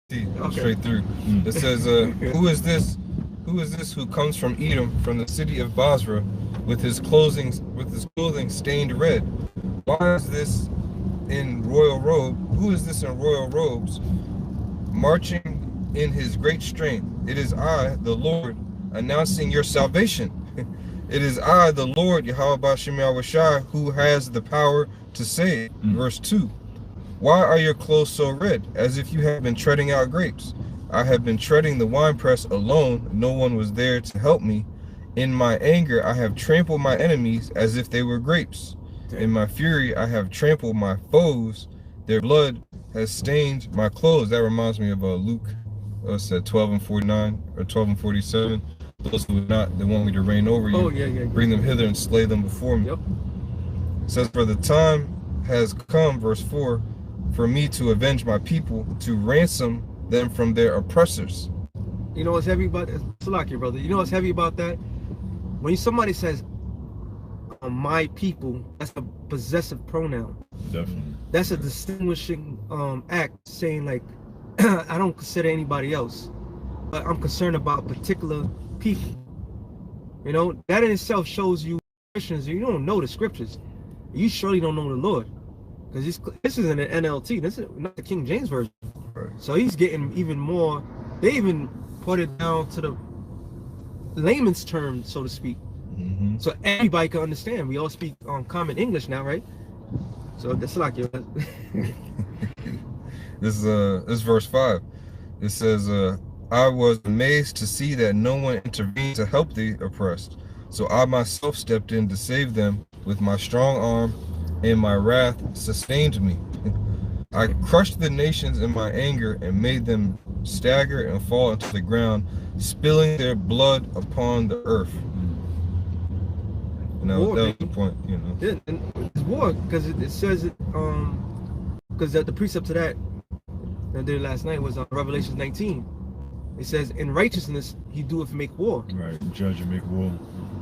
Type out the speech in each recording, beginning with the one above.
straight through. It says, who is this? Who is this who comes from Edom, from the city of Basra, with his clothing stained red? Why is this in royal robe? Who is this in royal robes, marching in his great strength? It is I, the Lord, announcing your salvation. It is I, the Lord, Yahweh Ba'Shem Yahushai, who has the power to save. Verse 2. Why are your clothes so red, as if you have been treading out grapes? I have been treading the winepress alone. No one was there to help me. In my anger, I have trampled my enemies as if they were grapes. In my fury, I have trampled my foes. Their blood has stained my clothes. That reminds me of Luke said 12:49 or 12:47. Those who would not, they want me to reign over you. Bring them hither and slay them before me. It says, for the time has come, verse 4, for me to avenge my people, to ransom them from their oppressors. You know what's heavy about that? Salaki, brother. You know what's heavy about that? When somebody says, my people, that's a possessive pronoun. Definitely. That's a distinguishing act, saying like, I don't consider anybody else, but I'm concerned about particular people. You know, that in itself shows you Christians, you don't know the scriptures. You surely don't know the Lord. Because this is in an NLT, this is not the King James Version. Right. So he's getting even more, they even put it down to the layman's term, so to speak. So everybody can understand. We all speak common English now, right? So that's like your This is verse 5. It says, I was amazed to see that no one intervened to help the oppressed. So I myself stepped in to save them with my strong arm, and my wrath sustained me. I crushed the nations in my anger and made them stagger and fall into the ground, spilling their blood upon the earth. And that was the point, you know. Yeah, and it's war, because it says it, because the precept to that I did last night was on Revelation 19. It says, in righteousness he doeth make war. Right, judge and make war.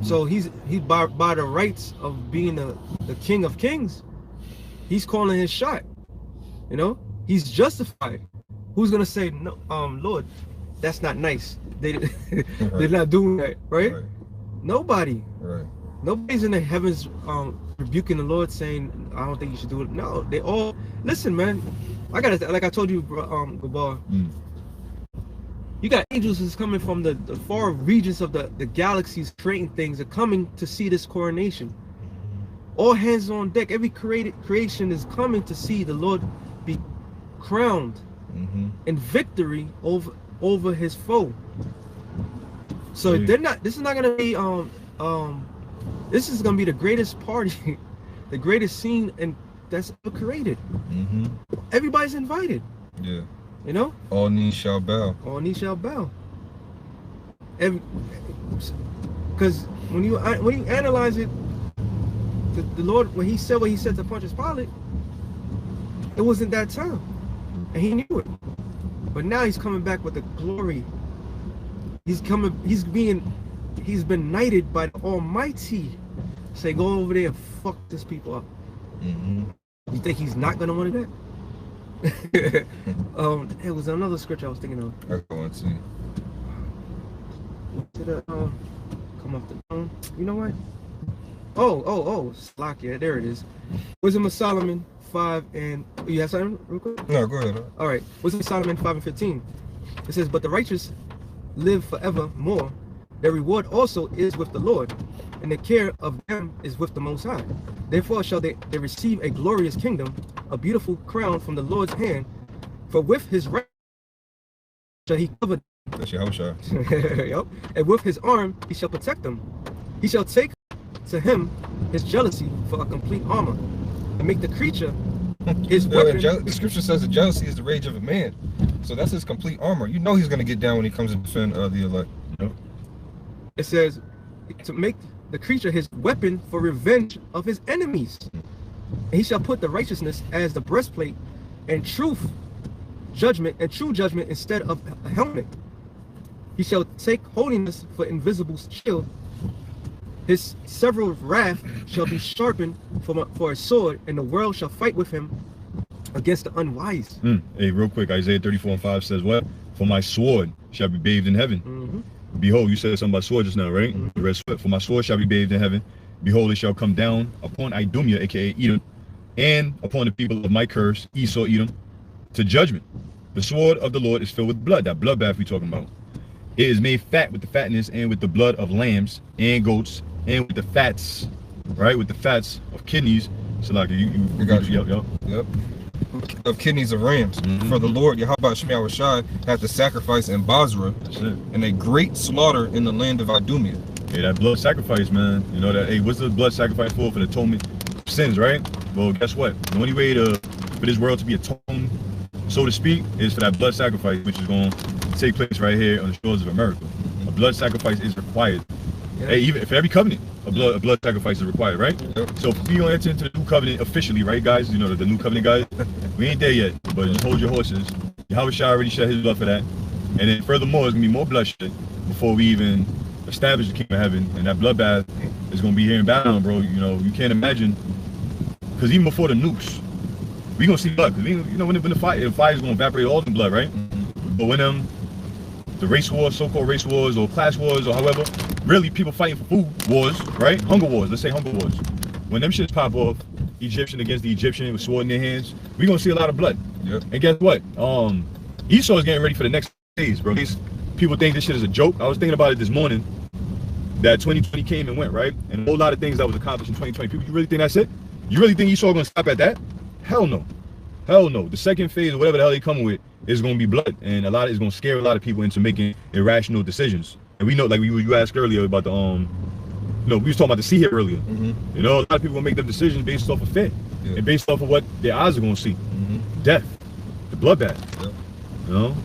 So he's by the rights of being the King of Kings, he's calling his shot. You know, he's justified. Who's gonna say no, Lord, that's not nice? They're not doing that, right? Nobody. Right. Nobody's in the heavens rebuking the Lord saying, I don't think you should do it. No, they all listen, man. I gotta, like I told you, Gabar, you got angels who's coming from the far regions of the galaxies, creating things, are coming to see this coronation. All hands on deck. Every creation is coming to see the Lord be crowned in victory over his foe. So they're not. This is not gonna be this is gonna be the greatest party, the greatest scene, and that's ever created. Everybody's invited. Yeah. You know. All knees shall bow. All knees shall bow. Because when you analyze it, the Lord, when he said what he said to Pontius Pilate, it wasn't that time, and he knew it. But now he's coming back with the glory. He's been knighted by the Almighty. Say, go over there and fuck this people up. You think he's not gonna want that? It was another scripture I was thinking of. I go and see. Did it come off the phone? You know what? Oh, Slakia, there it is. Wisdom of Solomon 5 and you have something real quick? No, go ahead. All right. Wisdom of Solomon 5 and 15. It says, but the righteous live forevermore. Their reward also is with the Lord, and the care of them is with the Most High. Therefore shall they receive a glorious kingdom, a beautiful crown from the Lord's hand. For with his right shall he cover them. That's Yahushua. Yep. And with his arm he shall protect them. He shall take to him his jealousy for a complete armor, and make the creature his weapon. The scripture says that jealousy is the rage of a man. So that's his complete armor. You know he's going to get down when he comes and defend the elect. Yep. It says to make the creature his weapon for revenge of his enemies. And he shall put the righteousness as the breastplate, and true judgment instead of a helmet. He shall take holiness for invisible shield. His several wrath shall be sharpened for a sword, and the world shall fight with him against the unwise. Hey, real quick, Isaiah 34:5 says what? For my sword shall be bathed in heaven. Behold, you said something about sword just now, right? The red sword. For my sword shall be bathed in heaven. Behold, it shall come down upon Idumea, aka Edom, and upon the people of my curse, Esau, Edom, to judgment. The sword of the Lord is filled with blood. That bloodbath we talking about. It is made fat with the fatness and with the blood of lambs and goats and with the fats, right? With the fats of kidneys. So like you got you. Yep. Of kidneys of rams. For the Lord Yahweh Shai hath the sacrifice in Basra, and a great slaughter in the land of Idumea. Hey, that blood sacrifice, man. You know that. Hey, what's the blood sacrifice for? For the atonement of sins, right? Well, guess what? The only way for this world to be atoned, so to speak, is for that blood sacrifice, which is going to take place right here on the shores of America. A blood sacrifice is required. Yeah. Hey, even for every covenant, a blood sacrifice is required, right? Yep. So if we don't enter into the new covenant officially, right, guys? You know the new covenant, guys. We ain't there yet, but just hold your horses. Yahweh Shai already shed his blood for that, and then furthermore, there's gonna be more bloodshed before we even establish the kingdom of heaven, and that bloodbath is gonna be here in Babylon, bro. You know, you can't imagine, because even before the nukes, we gonna see blood. Cause you know when the fire is gonna evaporate all the blood, right? But when the race wars, so-called race wars or class wars or however, really people fighting for food wars, right? Hunger wars, let's say hunger wars. When them shits pop off, Egyptian against the Egyptian with sword in their hands, we gonna see a lot of blood. Yep. And guess what? Esau is getting ready for the next phase, bro. People think this shit is a joke. I was thinking about it this morning, that 2020 came and went, right? And a whole lot of things that was accomplished in 2020. People, you really think that's it? You really think Esau gonna stop at that? Hell no. Hell no. The second phase, or whatever the hell they come with, is gonna be blood. And a lot is gonna scare a lot of people into making irrational decisions. And we know, like you asked earlier about the we was talking about the sea here earlier. You know, a lot of people gonna make them decisions based off of fear. And based off of what their eyes are gonna see. Death. The bloodbath. You know?